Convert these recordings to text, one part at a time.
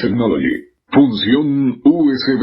Technology. Función USB.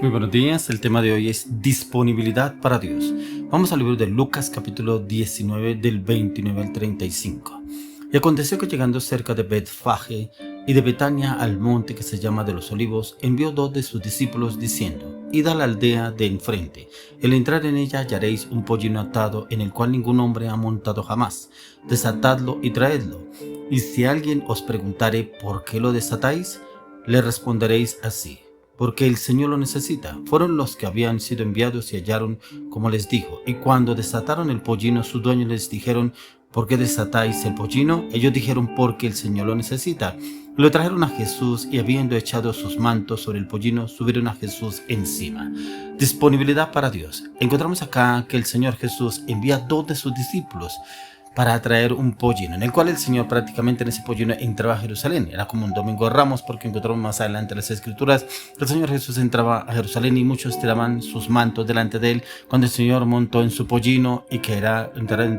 Muy buenos días, el tema de hoy es disponibilidad para Dios. Vamos al libro de Lucas capítulo 19 del 29 al 35. Y aconteció que llegando cerca de Betfage y de Betania al monte que se llama de los Olivos, envió 2 de sus discípulos diciendo: Id a la aldea de enfrente, al entrar en ella hallaréis un pollino atado en el cual ningún hombre ha montado jamás. Desatadlo y traedlo. Y si alguien os preguntare por qué lo desatáis, le responderéis así: porque el Señor lo necesita. Fueron los que habían sido enviados y hallaron como les dijo. Y cuando desataron el pollino, sus dueños les dijeron: ¿por qué desatáis el pollino? Ellos dijeron: porque el Señor lo necesita. Lo trajeron a Jesús y habiendo echado sus mantos sobre el pollino, subieron a Jesús encima. Disponibilidad para Dios. Encontramos acá que el Señor Jesús envía 2 de sus discípulos para traer un pollino, en el cual el Señor prácticamente en ese pollino entraba a Jerusalén. Era como un domingo de Ramos, porque encontramos más adelante en las Escrituras que el Señor Jesús entraba a Jerusalén y muchos tiraban sus mantos delante de él cuando el Señor montó en su pollino, y que era,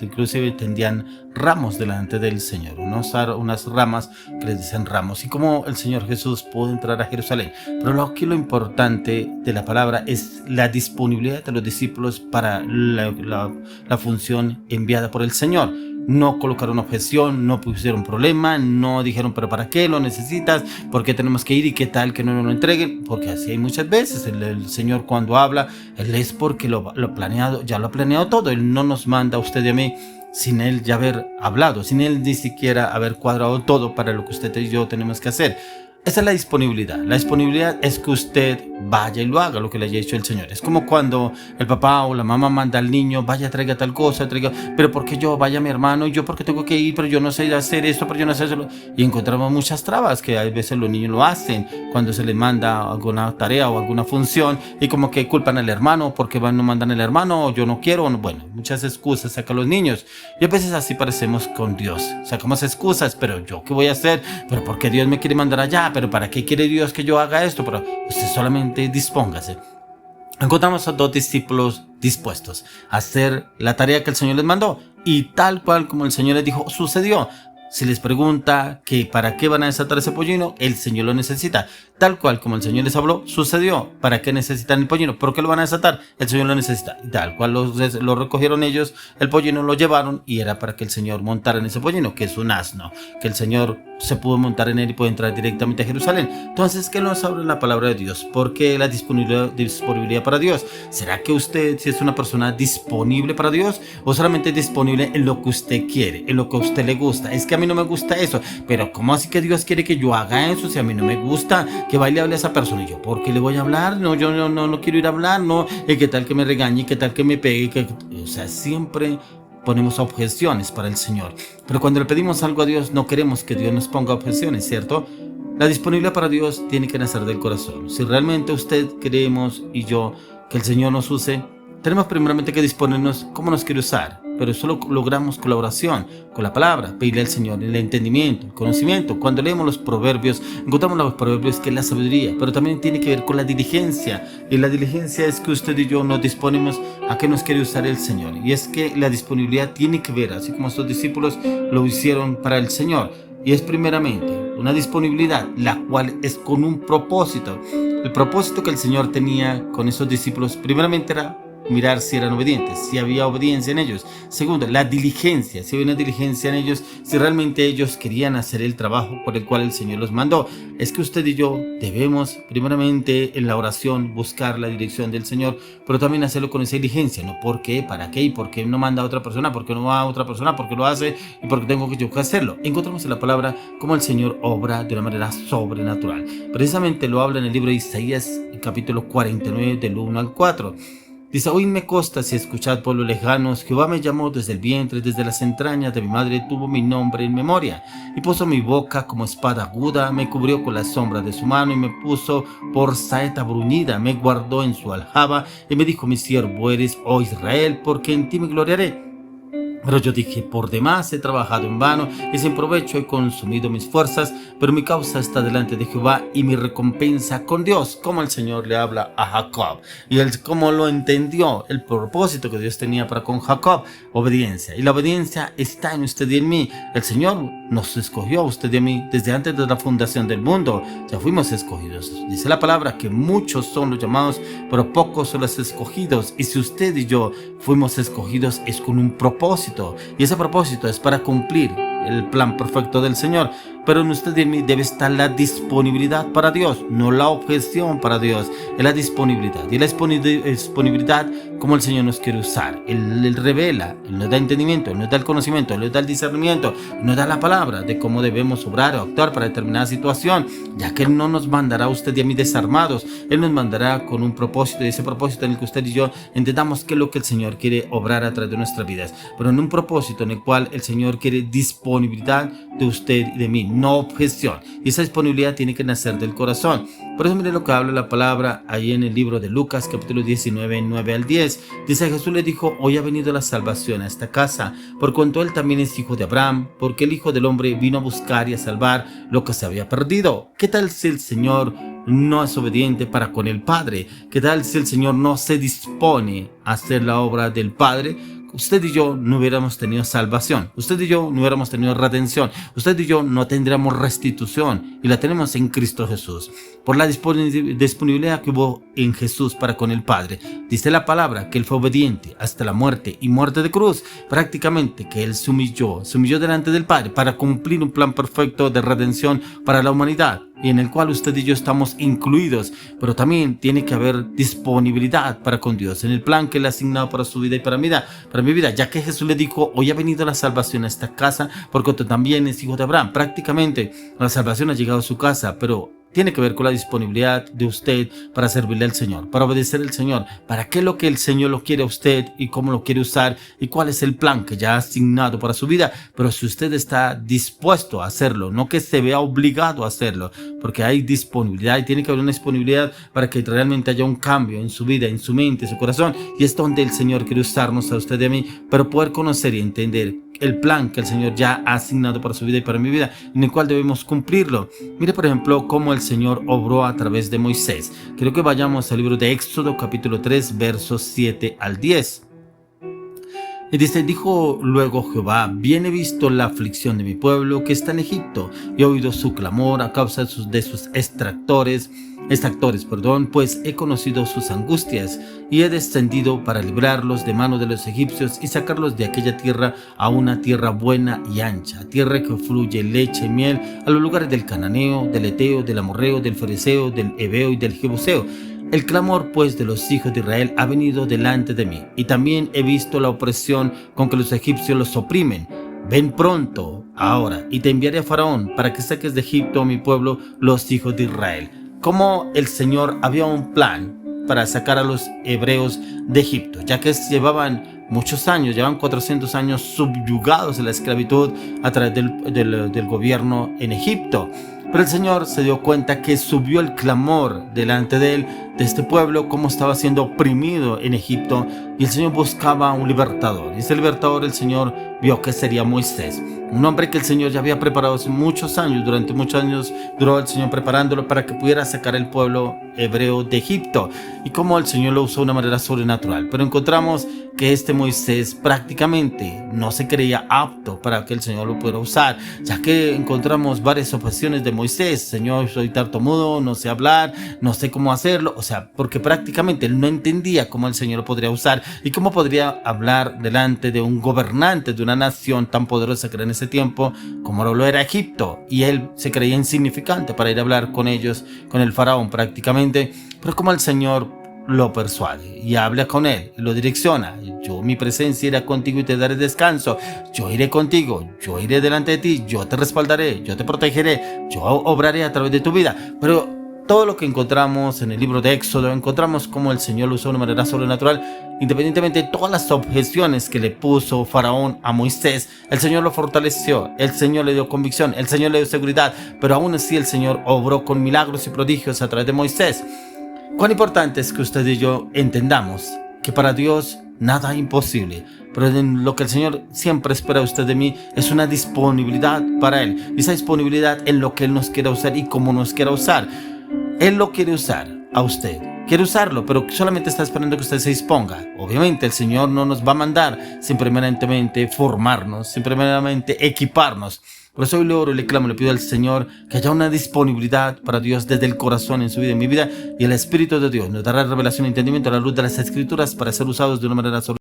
inclusive tendían ramos delante del Señor, unas ramas que les dicen ramos, y como el Señor Jesús pudo entrar a Jerusalén. Pero aquí lo importante de la palabra es la disponibilidad de los discípulos para la función enviada por el Señor. No colocaron objeción, no pusieron problema, no dijeron: pero ¿para qué lo necesitas? ¿Por qué tenemos que ir? ¿Y qué tal que no nos lo entreguen? Porque así hay muchas veces. El Señor cuando habla, Él es porque lo planeado, ya lo ha planeado todo. Él no nos manda a usted y a mí sin Él ya haber hablado, sin Él ni siquiera haber cuadrado todo para lo que usted y yo tenemos que hacer. Esa es la disponibilidad. La disponibilidad es que usted vaya y lo haga, lo que le haya dicho el Señor. Es como cuando el papá o la mamá manda al niño: vaya, traiga tal cosa, traiga. Pero ¿por qué yo? Vaya mi hermano, y yo porque tengo que ir, pero yo no sé hacer esto, pero yo no sé hacerlo. Y encontramos muchas trabas que a veces los niños lo hacen cuando se les manda alguna tarea o alguna función, y como que culpan al hermano porque no mandan al hermano, o yo no quiero. Bueno, muchas excusas sacan los niños. Y a veces así parecemos con Dios. Sacamos excusas: pero yo qué voy a hacer, pero ¿por qué Dios me quiere mandar allá? Pero ¿para qué quiere Dios que yo haga esto? Pero usted solamente dispóngase. Encontramos a 2 discípulos dispuestos a hacer la tarea que el Señor les mandó, y tal cual como el Señor les dijo, sucedió. Si les pregunta que para qué van a desatar ese pollino, el Señor lo necesita. Tal cual como el Señor les habló, sucedió. ¿Para qué necesitan el pollino? ¿Por qué lo van a desatar? El Señor lo necesita. Y tal cual lo recogieron ellos, el pollino lo llevaron, y era para que el Señor montara en ese pollino, que es un asno, que el Señor se pudo montar en él y puede entrar directamente a Jerusalén. Entonces, ¿qué nos habla la palabra de Dios? ¿Por qué la disponibilidad para Dios? ¿Será que usted si es una persona disponible para Dios, o solamente disponible en lo que usted quiere, en lo que a usted le gusta? Es que a mí no me gusta eso, pero ¿cómo así que Dios quiere que yo haga eso si a mí no me gusta que vaya y hable a esa persona? Y yo, ¿por qué le voy a hablar? No, yo no quiero ir a hablar, no. ¿Y qué tal que me regañe? ¿Qué tal que me pegue? O sea, siempre ponemos objeciones para el Señor. Pero cuando le pedimos algo a Dios, no queremos que Dios nos ponga objeciones, ¿cierto? La disponibilidad para Dios tiene que nacer del corazón. Si realmente usted creemos y yo que el Señor nos use, tenemos primeramente que disponernos cómo nos quiere usar. Pero solo logramos colaboración con la palabra, pedirle al Señor el entendimiento, el conocimiento. Cuando leemos los proverbios, encontramos los proverbios que es la sabiduría, pero también tiene que ver con la diligencia. Y la diligencia es que usted y yo nos disponemos a que nos quiere usar el Señor. Y es que la disponibilidad tiene que ver, así como estos discípulos lo hicieron para el Señor. Y es primeramente una disponibilidad, la cual es con un propósito. El propósito que el Señor tenía con esos discípulos, primeramente era mirar si eran obedientes, si había obediencia en ellos. Segundo, la diligencia, si había una diligencia en ellos, si realmente ellos querían hacer el trabajo por el cual el Señor los mandó. Es que usted y yo debemos primeramente en la oración buscar la dirección del Señor, pero también hacerlo con esa diligencia. ¿No? ¿Por qué? ¿Para qué? ¿Y por qué no manda a otra persona? ¿Por qué no va a otra persona? ¿Por qué lo hace? ¿Y por qué tengo que yo que hacerlo? Encontramos en la palabra cómo el Señor obra de una manera sobrenatural. Precisamente lo habla en el libro de Isaías, capítulo 49, del 1 al 4. Dice: oídme costas y escuchad pueblos lejanos, Jehová me llamó desde el vientre, desde las entrañas de mi madre tuvo mi nombre en memoria, y puso mi boca como espada aguda, me cubrió con la sombra de su mano, y me puso por saeta bruñida, me guardó en su aljaba, y me dijo: mi siervo eres, oh Israel, porque en ti me gloriaré. Pero yo dije, por demás he trabajado en vano y sin provecho he consumido mis fuerzas, pero mi causa está delante de Jehová y mi recompensa con Dios. Como el Señor le habla a Jacob y él cómo lo entendió, el propósito que Dios tenía para con Jacob, obediencia. Y la obediencia está en usted y en mí. El Señor nos escogió a usted y a mí desde antes de la fundación del mundo. Ya fuimos escogidos. Dice la palabra que muchos son los llamados, pero pocos son los escogidos. Y si usted y yo fuimos escogidos es con un propósito. Y ese propósito es para cumplir el plan perfecto del Señor. Pero en usted y en mí debe estar la disponibilidad para Dios, no la objeción para Dios, es la disponibilidad. Y la disponibilidad como el Señor nos quiere usar. Él revela, Él nos da entendimiento, Él nos da el conocimiento, Él nos da el discernimiento, Él nos da la palabra de cómo debemos obrar o actuar para determinada situación, ya que Él no nos mandará a usted y a mí desarmados, Él nos mandará con un propósito, y ese propósito en el que usted y yo entendamos qué es lo que el Señor quiere obrar a través de nuestras vidas, pero en un propósito en el cual el Señor quiere disponibilidad de usted y de mí, no objeción. Y esa disponibilidad tiene que nacer del corazón. Por eso mire lo que habla la palabra ahí en el libro de Lucas capítulo 19, 9 al 10. Dice: Jesús le dijo: hoy ha venido la salvación a esta casa, por cuanto él también es hijo de Abraham, porque el Hijo del Hombre vino a buscar y a salvar lo que se había perdido. ¿Qué tal si el Señor no es obediente para con el Padre? ¿Qué tal si el Señor no se dispone a hacer la obra del Padre? Usted y yo no hubiéramos tenido salvación, usted y yo no hubiéramos tenido redención, usted y yo no tendríamos restitución, y la tenemos en Cristo Jesús, por la disponibilidad que hubo en Jesús para con el Padre. Dice la palabra que Él fue obediente hasta la muerte y muerte de cruz, prácticamente que Él se humilló delante del Padre para cumplir un plan perfecto de redención para la humanidad, y en el cual usted y yo estamos incluidos, pero también tiene que haber disponibilidad para con Dios, en el plan que Él ha asignado para su vida y para mi vida, ya que Jesús le dijo: hoy ha venido la salvación a esta casa, porque tú también es hijo de Abraham. Prácticamente la salvación ha llegado a su casa, pero tiene que ver con la disponibilidad de usted para servirle al Señor, para obedecer al Señor, para qué es lo que el Señor lo quiere a usted y cómo lo quiere usar y cuál es el plan que ya ha asignado para su vida. Pero si usted está dispuesto a hacerlo, no que se vea obligado a hacerlo, porque hay disponibilidad y tiene que haber una disponibilidad para que realmente haya un cambio en su vida, en su mente, en su corazón, y es donde el Señor quiere usarnos a usted y a mí, pero poder conocer y entender el plan que el Señor ya ha asignado para su vida y para mi vida, en el cual debemos cumplirlo. Mire, por ejemplo, cómo el Señor obró a través de Moisés. Quiero que vayamos al libro de Éxodo, capítulo 3, versos 7 al 10. Y dice: dijo luego Jehová: bien he visto la aflicción de mi pueblo que está en Egipto, y he oído su clamor a causa de sus extractores, pues he conocido sus angustias, y he descendido para librarlos de mano de los egipcios y sacarlos de aquella tierra a una tierra buena y ancha, tierra que fluye leche y miel, a los lugares del cananeo, del eteo, del amorreo, del fereceo, del heveo y del jebuseo. El clamor pues de los hijos de Israel ha venido delante de mí, y también he visto la opresión con que los egipcios los oprimen. Ven pronto ahora, y te enviaré a Faraón para que saques de Egipto a mi pueblo, los hijos de Israel. Como el Señor había un plan para sacar a los hebreos de Egipto, ya que llevaban muchos años, llevan 400 años subyugados en la esclavitud a través del gobierno en Egipto. Pero el Señor se dio cuenta que subió el clamor delante de él, de este pueblo, cómo estaba siendo oprimido en Egipto, y el Señor buscaba un libertador. Y ese libertador el Señor vio que sería Moisés, un hombre que el Señor ya había preparado hace muchos años. Durante muchos años duró el Señor preparándolo para que pudiera sacar el pueblo hebreo de Egipto, y cómo el Señor lo usó de una manera sobrenatural. Pero encontramos que este Moisés prácticamente no se creía apto para que el Señor lo pudiera usar, ya que encontramos varias objeciones de Moisés: Señor, soy tartamudo, no sé hablar, no sé cómo hacerlo. O sea, porque prácticamente él no entendía cómo el Señor lo podría usar y cómo podría hablar delante de un gobernante de una nación tan poderosa que era en ese tiempo como lo era Egipto, y él se creía insignificante para ir a hablar con ellos, con el faraón prácticamente. Pero como el Señor lo persuade y habla con él, lo direcciona: yo, mi presencia irá contigo y te daré descanso, yo iré contigo, yo iré delante de ti, yo te respaldaré, yo te protegeré, yo obraré a través de tu vida. Pero todo lo que encontramos en el libro de Éxodo, encontramos cómo el Señor lo usó de una manera sobrenatural. Independientemente de todas las objeciones que le puso Faraón a Moisés, el Señor lo fortaleció, el Señor le dio convicción, el Señor le dio seguridad, pero aún así el Señor obró con milagros y prodigios a través de Moisés. Cuán importante es que usted y yo entendamos que para Dios nada imposible. Pero en lo que el Señor siempre espera de usted de mí es una disponibilidad para Él. Y esa disponibilidad en lo que Él nos quiera usar y cómo nos quiera usar. Él lo quiere usar a usted. Quiere usarlo, pero solamente está esperando que usted se disponga. Obviamente el Señor no nos va a mandar simplemente formarnos, simplemente equiparnos. Por eso hoy le oro y le clamo, le pido al Señor que haya una disponibilidad para Dios desde el corazón en su vida, en mi vida, y el Espíritu de Dios nos dará revelación y entendimiento a la luz de las Escrituras para ser usados de una manera